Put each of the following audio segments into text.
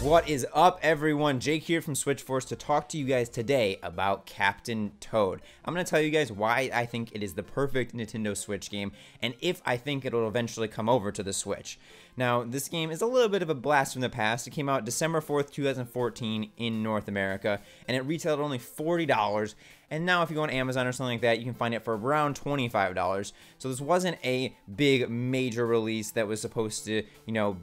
What is up, everyone? Jake here from Switchforce to talk to you guys today about Captain Toad. I'm going to tell you guys why I think it is the perfect Nintendo Switch game and if I think it'll eventually come over to the Switch. Now, this game is a little bit of a blast from the past. It came out December 4th, 2014 in North America, and it retailed only $40. And now if you go on Amazon or something like that, you can find it for around $25. So this wasn't a big major release that was supposed to,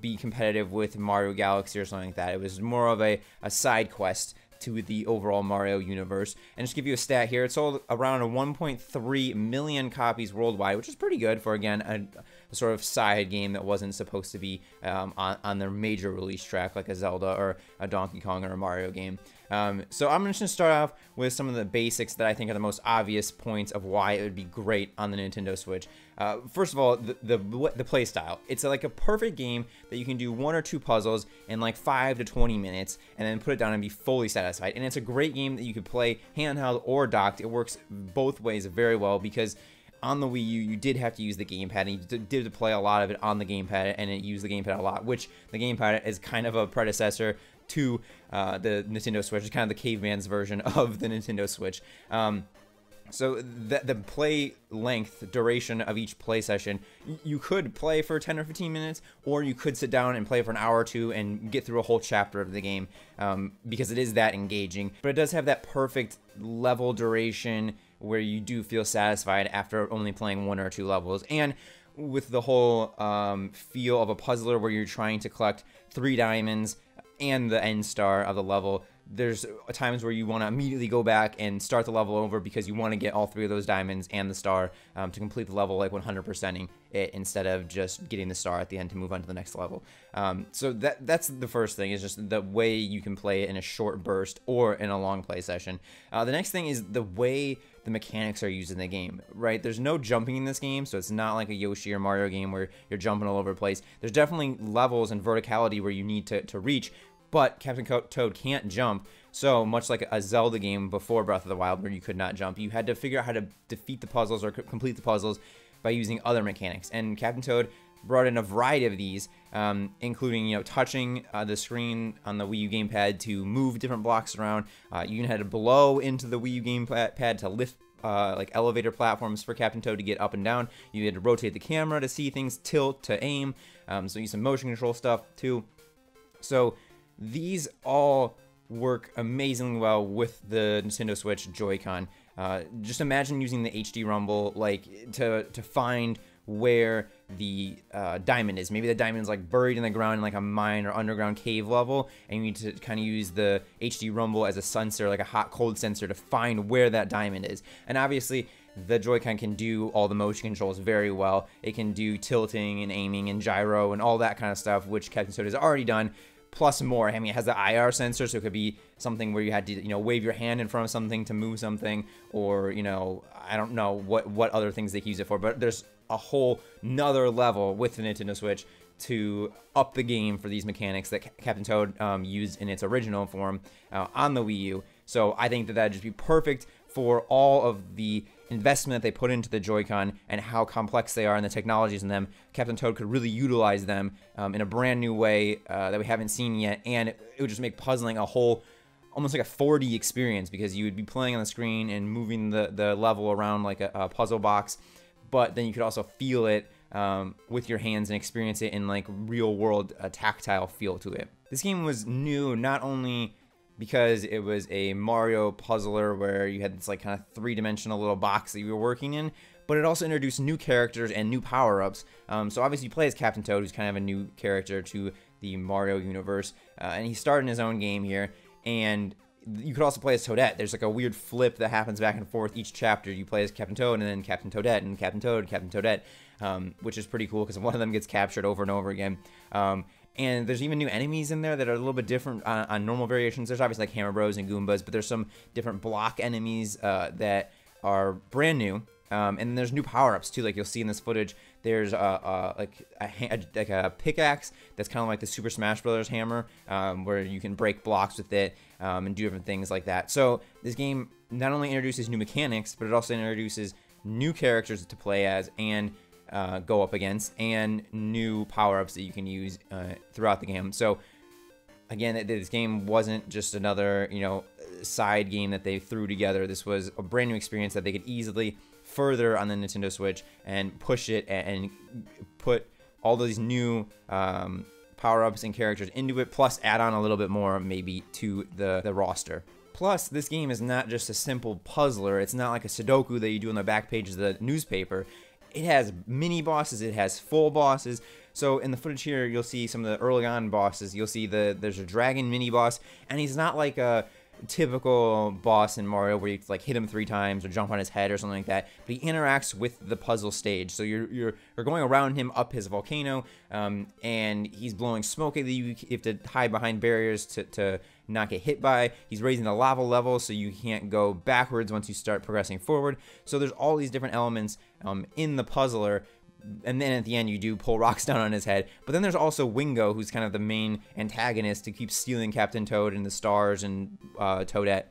be competitive with Mario Galaxy or something like that. It was more of a side quest to the overall Mario universe. And just to give you a stat here, it sold around 1.3 million copies worldwide, which is pretty good for, again, a sort of side game that wasn't supposed to be on their major release track like a Zelda or a Donkey Kong or a Mario game. So I'm just going to start off with some of the basics that I think are the most obvious points of why it would be great on the Nintendo Switch. First of all, the play style. It's like a perfect game that you can do one or two puzzles in like 5 to 20 minutes and then put it down and be fully satisfied. And it's a great game that you could play handheld or docked. It works both ways very well because on the Wii U, you did have to use the gamepad, and you did play a lot of it on the gamepad, and it used the gamepad a lot, which the gamepad is kind of a predecessor to the Nintendo Switch. It's kind of the caveman's version of the Nintendo Switch. So the play length, duration of each play session, you could play for 10 or 15 minutes, or you could sit down and play for an hour or two and get through a whole chapter of the game because it is that engaging. But it does have that perfect level duration where you do feel satisfied after only playing one or two levels. And with the whole feel of a puzzler where you're trying to collect 3 diamonds and the end star of the level, there's times where you want to immediately go back and start the level over because you want to get all 3 of those diamonds and the star to complete the level, like 100%ing it instead of just getting the star at the end to move on to the next level. So that's the first thing, is just the way you can play it in a short burst or in a long play session. The next thing is the way the mechanics are used in the game, right? There's no jumping in this game, so it's not like a Yoshi or Mario game where you're jumping all over the place. There's definitely levels and verticality where you need to reach, but Captain Toad can't jump. So much like a Zelda game before Breath of the Wild where you could not jump, you had to figure out how to defeat the puzzles or complete the puzzles by using other mechanics. And Captain Toad brought in a variety of these, including touching the screen on the Wii U gamepad to move different blocks around. You even had to blow into the Wii U gamepad to lift like elevator platforms for Captain Toad to get up and down. You had to rotate the camera to see things, tilt to aim. So use some motion control stuff too. So these all work amazingly well with the Nintendo Switch Joy-Con. Just imagine using the HD Rumble to find where the diamond is. Maybe the diamond is like buried in the ground in like a mine or underground cave level, and you need to kind of use the HD Rumble as a sensor, like a hot-cold sensor, to find where that diamond is. And obviously, the Joy-Con can do all the motion controls very well. It can do tilting and aiming and gyro and all that kind of stuff, which Captain Toad has already done, plus more. I mean, it has the IR sensor, so it could be something where you had to, wave your hand in front of something to move something, or, I don't know what other things they can use it for, but there's a whole nother level with the Nintendo Switch to up the game for these mechanics that Captain Toad used in its original form on the Wii U. So I think that that'd just be perfect for all of the investment that they put into the Joy-Con and how complex they are and the technologies in them. Captain Toad could really utilize them in a brand new way that we haven't seen yet, and it would just make puzzling a whole, almost like a 4D experience, because you would be playing on the screen and moving the level around like a puzzle box, but then you could also feel it with your hands and experience it in like real world tactile feel to it. This game was new not only because it was a Mario puzzler where you had this like kind of 3-dimensional little box that you were working in, but it also introduced new characters and new power-ups. So obviously you play as Captain Toad, who's kind of a new character to the Mario universe, and he started in his own game here, and you could also play as Toadette. There's like a weird flip that happens back and forth each chapter. You play as Captain Toad and then Captain Toadette and Captain Toad, Captain Toadette, which is pretty cool because one of them gets captured over and over again. And there's even new enemies in there that are a little bit different on normal variations. There's obviously like Hammer Bros and Goombas, but there's some different block enemies that are brand new. And there's new power-ups too, like you'll see in this footage. There's like a pickaxe that's kind of like the Super Smash Bros. Hammer, where you can break blocks with it and do different things like that. So this game not only introduces new mechanics, but it also introduces new characters to play as and go up against, and new power-ups that you can use throughout the game. So Again, this game wasn't just another, side game that they threw together. This was a brand new experience that they could easily further on the Nintendo Switch and push it and put all these new power-ups and characters into it, plus add on a little bit more maybe to the roster. Plus, this game is not just a simple puzzler. It's not like a Sudoku that you do on the back page of the newspaper. It has mini bosses, it has full bosses. So in the footage here, you'll see some of the early on bosses. You'll see there's a dragon mini boss, and he's not like a typical boss in Mario where you like hit him 3 times or jump on his head or something like that, but he interacts with the puzzle stage. So you're going around him up his volcano, and he's blowing smoke that you have to hide behind barriers to not get hit by. He's raising the lava level so you can't go backwards once you start progressing forward. So there's all these different elements in the puzzler. And then at the end, you do pull rocks down on his head. But then there's also Wingo, who's kind of the main antagonist to keep stealing Captain Toad and the stars and Toadette.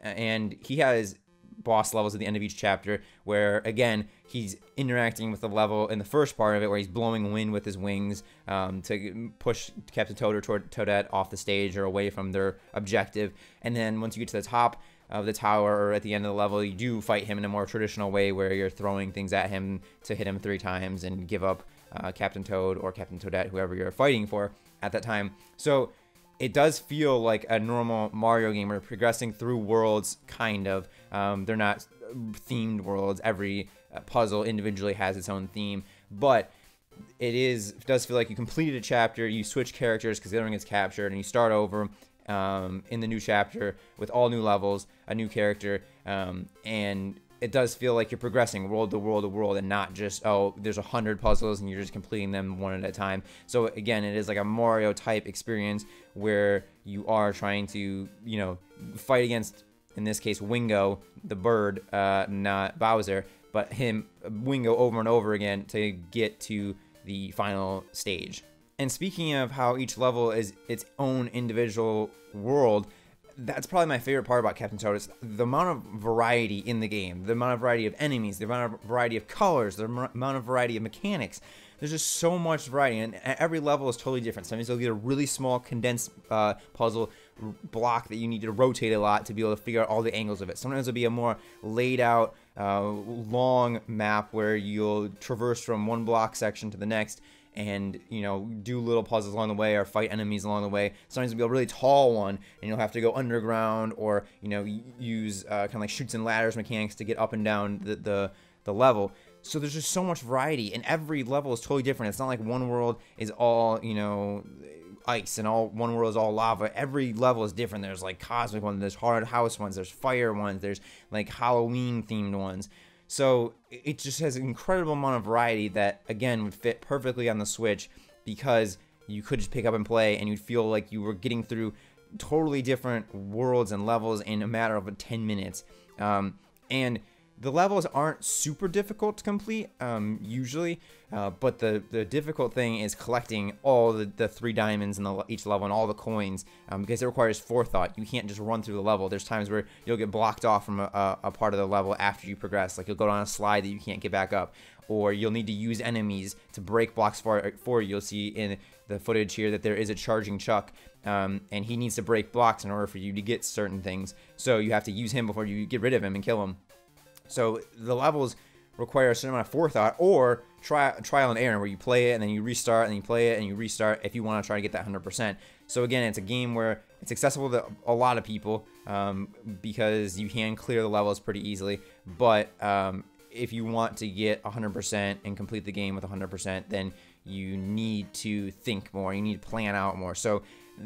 And he has boss levels at the end of each chapter where, again, he's interacting with the level in the first part of it where he's blowing wind with his wings to push Captain Toad or Toadette off the stage or away from their objective. And then once you get to the top of the tower or at the end of the level, you do fight him in a more traditional way where you're throwing things at him to hit him 3 times and give up Captain Toad or Captain Toadette, whoever you're fighting for at that time. So it does feel like a normal Mario game. We're progressing through worlds, kind of. They're not themed worlds. Every puzzle individually has its own theme, but it does feel like you completed a chapter, you switch characters because the other one gets captured, and you start over in the new chapter with all new levels, a new character, and it does feel like you're progressing world to world to world and not just, oh, there's 100 puzzles and you're just completing them one at a time. So again, it is like a Mario type experience where you are trying to, fight against, in this case, Wingo, the bird, not Bowser, but Wingo over and over again to get to the final stage. And speaking of how each level is its own individual world, that's probably my favorite part about Captain Toad. Is the amount of variety in the game, the amount of variety of enemies, the amount of variety of colors, the amount of variety of mechanics. There's just so much variety, and every level is totally different. Sometimes you'll get a really small condensed puzzle block that you need to rotate a lot to be able to figure out all the angles of it. Sometimes it'll be a more laid out, long map where you'll traverse from one block section to the next and, do little puzzles along the way or fight enemies along the way. Sometimes it'll be a really tall one, and you'll have to go underground or, use kind of like chutes and ladders mechanics to get up and down the level. So there's just so much variety, and every level is totally different. It's not like one world is all, ice and one world is all lava. Every level is different. There's like cosmic ones, there's hard house ones, there's fire ones, there's like Halloween themed ones. So it just has an incredible amount of variety that, again, would fit perfectly on the Switch because you could just pick up and play and you'd feel like you were getting through totally different worlds and levels in a matter of 10 minutes. And the levels aren't super difficult to complete, usually, but the difficult thing is collecting all the 3 diamonds in each level and all the coins, because it requires forethought. You can't just run through the level. There's times where you'll get blocked off from a part of the level after you progress. Like you'll go down a slide that you can't get back up, or you'll need to use enemies to break blocks for you. You'll see in the footage here that there is a charging Chuck, and he needs to break blocks in order for you to get certain things. So you have to use him before you get rid of him and kill him. So the levels require a certain amount of forethought or trial and error, where you play it and then you restart and you play it and you restart if you want to try to get that 100%. So again, it's a game where it's accessible to a lot of people because you can clear the levels pretty easily. But if you want to get 100% and complete the game with 100%, then you need to think more. You need to plan out more. So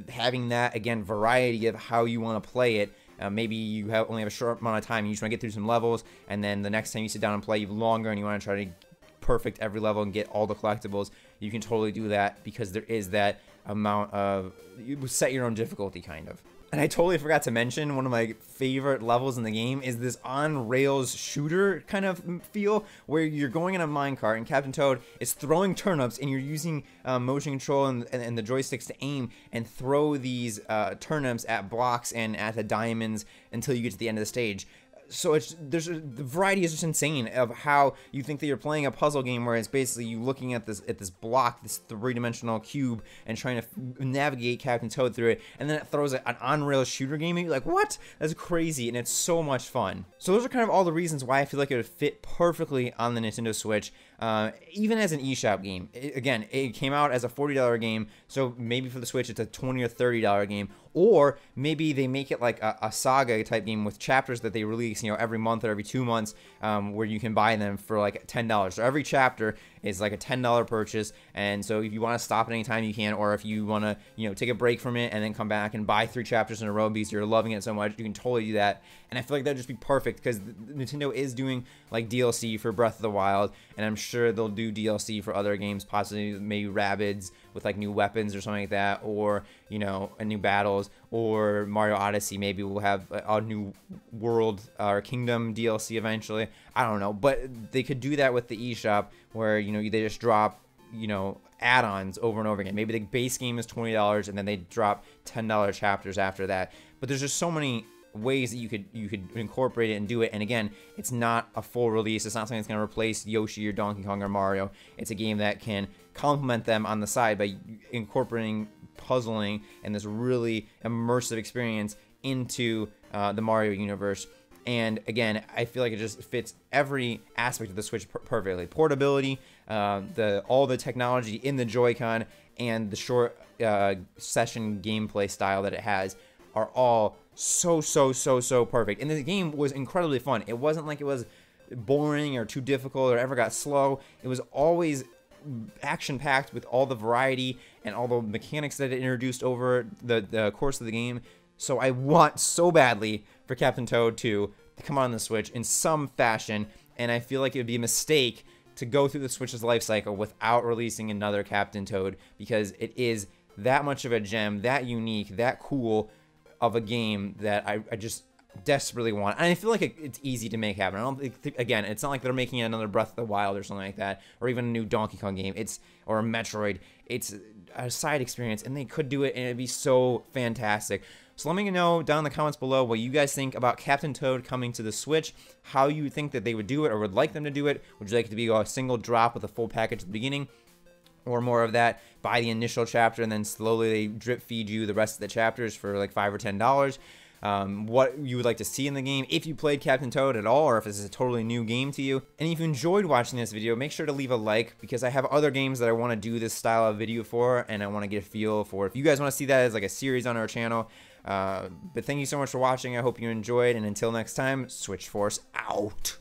having that, again, variety of how you want to play it. Maybe you only have a short amount of time. You just want to get through some levels, and then the next time you sit down and play, you've longer, and you want to try to perfect every level and get all the collectibles. You can totally do that because there is that amount of, you set your own difficulty, kind of. And I totally forgot to mention, one of my favorite levels in the game is this on-rails shooter kind of feel, where you're going in a minecart and Captain Toad is throwing turnips, and you're using motion control and the joysticks to aim and throw these turnips at blocks and at the diamonds until you get to the end of the stage. So the variety is just insane of how you think that you're playing a puzzle game where it's basically you looking at this block, this three-dimensional cube, and trying to navigate Captain Toad through it, and then it throws an on-rails shooter game and you're like, what? That's crazy, and it's so much fun. So those are kind of all the reasons why I feel like it would fit perfectly on the Nintendo Switch, even as an eShop game. Again, it came out as a $40 game, so maybe for the Switch it's a $20 or $30 game, or maybe they make it like a saga type game with chapters that they release, you know, every month or every 2 months, where you can buy them for like $10. So every chapter is like a $10 purchase, and so if you want to stop at any time you can, or if you want to, you know, take a break from it and then come back and buy 3 chapters in a row because you're loving it so much, you can totally do that. And I feel like that'd just be perfect because Nintendo is doing like DLC for Breath of the Wild, and I'm sure they'll do DLC for other games, possibly maybe Rabbids with like new weapons or something like that, or, you know, a new battles, or Mario Odyssey maybe will have a new world or kingdom DLC eventually. I don't know, but they could do that with the eShop where, you know, they just drop, you know, add-ons over and over again. Maybe the base game is $20 and then they drop $10 chapters after that. But there's just so many ways that you could incorporate it and do it. And again, it's not a full release. It's not something that's going to replace Yoshi or Donkey Kong or Mario. It's a game that can complement them on the side by incorporating puzzling and this really immersive experience into the Mario universe. And again, I feel like it just fits every aspect of the Switch perfectly. Portability, all the technology in the Joy-Con, and the short session gameplay style that it has are all so perfect. And the game was incredibly fun. It wasn't like it was boring or too difficult or ever got slow. It was always action-packed with all the variety and all the mechanics that it introduced over the course of the game. So I want so badly for Captain Toad 2 to come on the Switch in some fashion, and I feel like it would be a mistake to go through the Switch's life cycle without releasing another Captain Toad, because it is that much of a gem, that unique, that cool of a game that I just desperately want. And I feel like it's easy to make happen. I don't think, again, it's not like they're making another Breath of the Wild or something like that, or even a new Donkey Kong game. Or a Metroid. It's a side experience, and they could do it, and it'd be so fantastic. So let me know down in the comments below what you guys think about Captain Toad coming to the Switch, how you think that they would do it or would like them to do it. Would you like it to be a single drop with a full package at the beginning, or more of that, buy the initial chapter and then slowly they drip feed you the rest of the chapters for like $5 or $10? What you would like to see in the game, if you played Captain Toad at all, or if this is a totally new game to you. And if you enjoyed watching this video, make sure to leave a like, because I have other games that I want to do this style of video for, and I want to get a feel for if you guys want to see that as like a series on our channel. But thank you so much for watching. I hope you enjoyed, and until next time, Switch Force out.